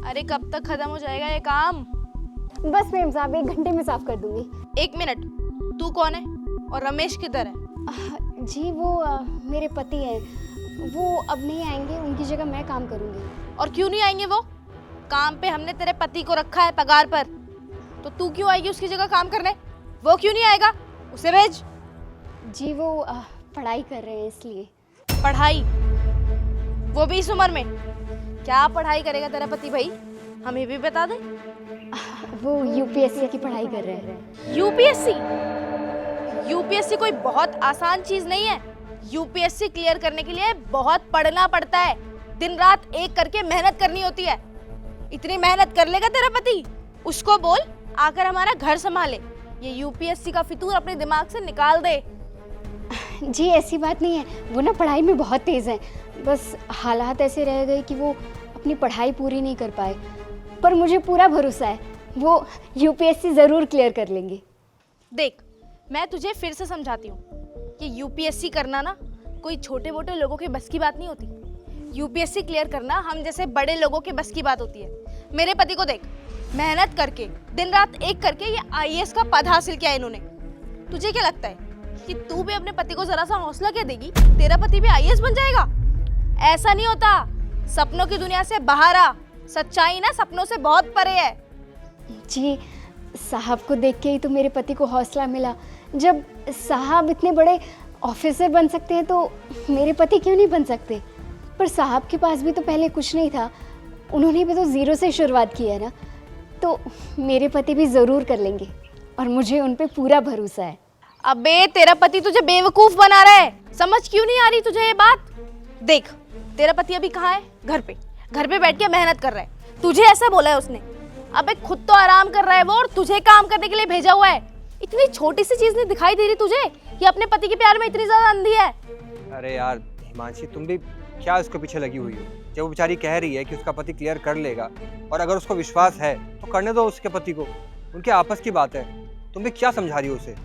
अरे कब तक खत्म हो जाएगा ये काम? बस मैम साहब 1 घंटे में साफ कर दूंगी। 1 मिनट, तू कौन है और रमेश किधर है? जी वो मेरे पति हैं, वो अब नहीं आएंगे, उनकी जगह मैं काम करूंगी। और क्यों नहीं आएंगे वो? काम पे हमने तेरे पति को रखा है पगार पर, तो तू क्यों आएगी उसकी जगह काम करने? वो क्यों नहीं आएगा? उसे भेज। जी वो पढ़ाई कर रहे हैं इसलिए। पढ़ाई? वो भी इस उम्र में? क्या पढ़ाई करेगा तेरा पति भाई, हमें भी बता दे। वो यूपीएससी की पढ़ाई कर रहे हैं। यूपीएससी? यूपीएससी कोई बहुत आसान चीज नहीं है। यूपीएससी क्लियर करने के लिए बहुत पढ़ना पड़ता है, दिन रात एक करके मेहनत करनी होती है। इतनी मेहनत कर लेगा तेरा पति? उसको बोल आकर हमारा घर संभाले, ये यूपीएससी का फितूर अपने दिमाग से निकाल दे। जी ऐसी बात नहीं है, वो ना पढ़ाई में बहुत तेज़ हैं, बस हालात ऐसे रह गए कि वो अपनी पढ़ाई पूरी नहीं कर पाए, पर मुझे पूरा भरोसा है वो यूपीएससी ज़रूर क्लियर कर लेंगे। देख, मैं तुझे फिर से समझाती हूँ कि यूपीएससी करना ना कोई छोटे मोटे लोगों के बस की बात नहीं होती। यूपीएससी क्लियर करना हम जैसे बड़े लोगों के बस की बात होती है। मेरे पति को देख, मेहनत करके दिन रात एक करके ये आईएएस का पद हासिल किया इन्होंने। तुझे क्या लगता है कि तू भी अपने पति को जरा सा हौसला क्या देगी, तेरा पति भी आईएएस बन जाएगा? ऐसा नहीं होता। सपनों की दुनिया से बाहर आ, सच्चाई ना सपनों से बहुत परे है। जी साहब को देख के ही तो मेरे पति को हौसला मिला। जब साहब इतने बड़े ऑफिसर बन सकते हैं तो मेरे पति क्यों नहीं बन सकते? पर साहब के पास भी तो पहले कुछ नहीं था, उन्होंने भी तो ज़ीरो से शुरुआत की है ना, तो मेरे पति भी ज़रूर कर लेंगे और मुझे उन पे पूरा भरोसा है। अबे तेरा पति तुझे बेवकूफ बना रहा है, समझ क्यों नहीं आ रही तुझे ये बात? देख, तेरा पति अभी कहाँ है? घर पे बैठ के मेहनत कर रहा है। तुझे ऐसा बोला है उसने? अबे खुद तो आराम कर रहा है वो, और तुझे काम करने के लिए भेजा हुआ है। इतनी छोटी सी चीज नहीं दिखाई दे रही तुझे कि अपने पति के प्यार में इतनी ज्यादा अंधी है? अरे यार हिमांशी, तुम भी क्या उसके पीछे लगी हुई हो? जब वो बेचारी कह रही है कि उसका पति क्लियर कर लेगा, और अगर उसको विश्वास है तो करने दो उसके पति को, उनके आपस की बात है। तुम भी क्या समझा रही हो उसे?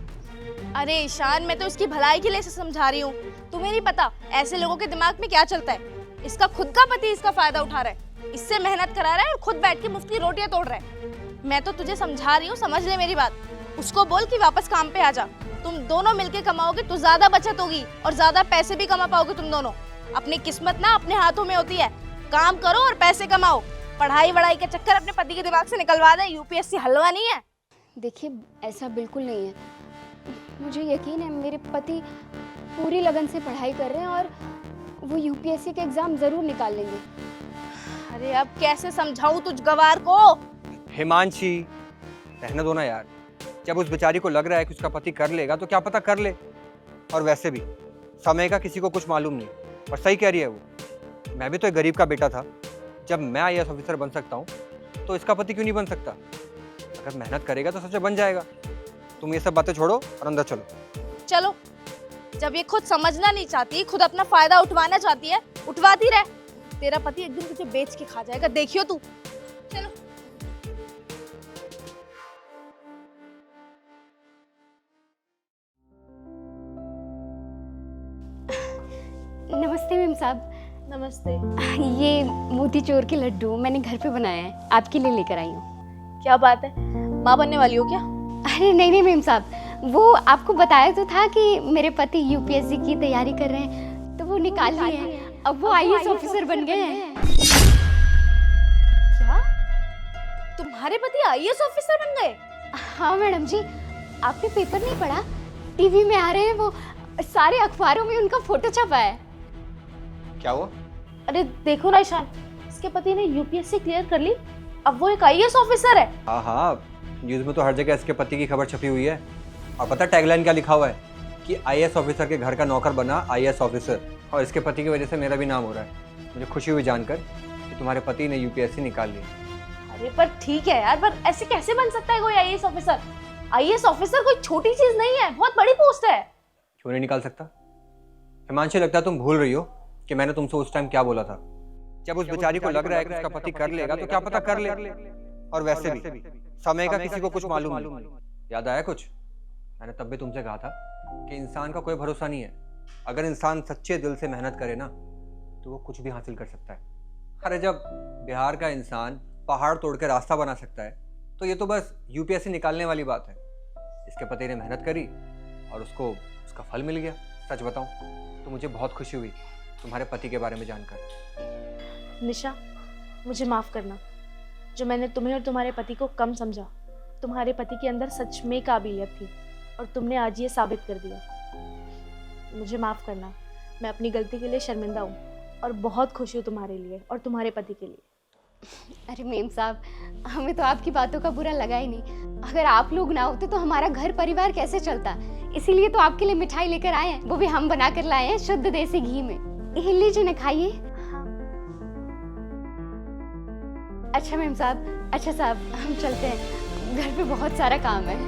अरे ईशान, मैं तो इसकी भलाई के लिए इसे समझा रही हूँ। तुम्हें नहीं पता ऐसे लोगों के दिमाग में क्या चलता है। इसका खुद का पति इसका फायदा उठा रहा है, इससे मेहनत करा रहा है और खुद बैठ के मुफ्त की रोटियां तोड़ रहा है। मैं तो तुझे समझा रही हूँ, समझ ले मेरी बात। उसको बोल कि वापस काम पे आ जा। तुम दोनों मिलके कमाओगे तो ज्यादा बचत होगी और ज्यादा पैसे भी कमा पाओगे तुम दोनों। अपनी किस्मत ना अपने हाथों में होती है, काम करो और पैसे कमाओ। पढ़ाई वढ़ाई के चक्कर अपने पति के दिमाग से निकलवा दे। यूपीएससी हलवा नहीं है। देखिए ऐसा बिल्कुल नहीं है, मुझे यकीन है मेरे पति पूरी लगन से पढ़ाई कर रहे हैं और वो यूपीएससी के एग्ज़ाम ज़रूर निकाल लेंगे। अरे अब कैसे समझाऊं तुझ गवार को? हिमांशी रहने दो ना यार। जब उस बेचारी को लग रहा है कि उसका पति कर लेगा तो क्या पता कर ले। और वैसे भी समय का किसी को कुछ मालूम नहीं, और सही कह रही है वो। मैं भी तो एक गरीब का बेटा था। जब मैं आईएएस ऑफिसर बन सकता हूँ तो इसका पति क्यों नहीं बन सकता? अगर मेहनत करेगा तो सच बन जाएगा। तुम ये सब बातें छोड़ो और अंदर चलो। चलो, जब ये खुद समझना नहीं चाहती, खुद अपना फायदा उठवाना चाहती है, उठवाती रहे। तेरा पति एक दिन तुझे बेच के खा जाएगा, देखियो तू। चलो। नमस्ते मैम साहब। नमस्ते। ये मोतीचूर के लड्डू मैंने घर पे बनाए हैं, आपके लिए लेकर आई हूँ। क्या बात है, माँ बनने वाली हो क्या? अरे नहीं नहीं मैम साहब, वो आपको बताया तो था कि मेरे पति यूपीएससी की तैयारी कर रहे हैं, तो वो निकाल लिए हैं। अब वो आईएएस ऑफिसर बन गए हैं। क्या? तुम्हारे पति आईएएस ऑफिसर बन गए? हाँ मैडम जी, आपने पेपर नहीं पढ़ा? टीवी में आ रहे हैं वो, सारे अखबारों में उनका फोटो छपा है। क्या हुआ? अरे देखो ना ईशान, इसके पति ने यूपीएससी क्लियर कर ली, अब वो एक आईएएस ऑफिसर है। हाँ हाँ, न्यूज़ में तो हर जगह इसके पति की खबर छपी हुई है। और पता टैगलाइन क्या लिखा हुआ है कि आईएएस ऑफिसर के घर का नौकर बना आईएएस ऑफिसर, और इसके पति की वजह से मेरा भी नाम हो रहा है। मुझे खुशी हुई जानकर कि तुम्हारे पति ने यूपीएससी निकाल ली। अरे पर ठीक है यार, पर ऐसे कैसे बन सकता है कोई आईएएस ऑफिसर? आईएएस ऑफिसर कोई छोटी चीज नहीं है, बहुत बड़ी पोस्ट है। क्यों नहीं निकाल सकता? हिमांशी, लगता है तुम भूल रही हो कि मैंने तुमसे उस टाइम क्या बोला था। जब उस बेचारी को लग रहा है कि उसका पति कर लेगा तो क्या पता कर ले। और वैसे भी समय का किसी को कुछ मालूम नहीं। याद आया कुछ? मैंने तब भी तुमसे कहा था कि इंसान का कोई भरोसा नहीं है। अगर इंसान सच्चे दिल से मेहनत करे ना तो वो कुछ भी हासिल कर सकता है। अरे जब बिहार का इंसान पहाड़ तोड़ के रास्ता बना सकता है तो ये तो बस यूपीएससी निकालने वाली बात है। इसके पति ने मेहनत करी और उसको उसका फल मिल गया। सच बताऊं तो मुझे बहुत खुशी हुई तुम्हारे पति के बारे में जानकर। निशा, मुझे माफ़ करना जो मैंने तुम्हें और तुम्हारे पति को कम समझा। तुम्हारे पति के अंदर सच में काबिलियत थी और तुमने आज ये साबित कर दिया। मुझे माफ़ करना, मैं अपनी गलती के लिए शर्मिंदा हूँ और बहुत खुश हूँ तुम्हारे लिए और तुम्हारे पति के लिए। अरे मेम साहब, हमें तो आपकी बातों का बुरा लगा ही नहीं। अगर आप लोग ना होते तो हमारा घर परिवार कैसे चलता। इसीलिए तो आपके लिए मिठाई लेकर आए हैं, वो भी हम बना कर लाए हैं शुद्ध देसी घी में। ये लीजिए ना, खाइए। अच्छा मेम साहब, अच्छा साहब, हम चलते हैं, घर पे बहुत सारा काम है।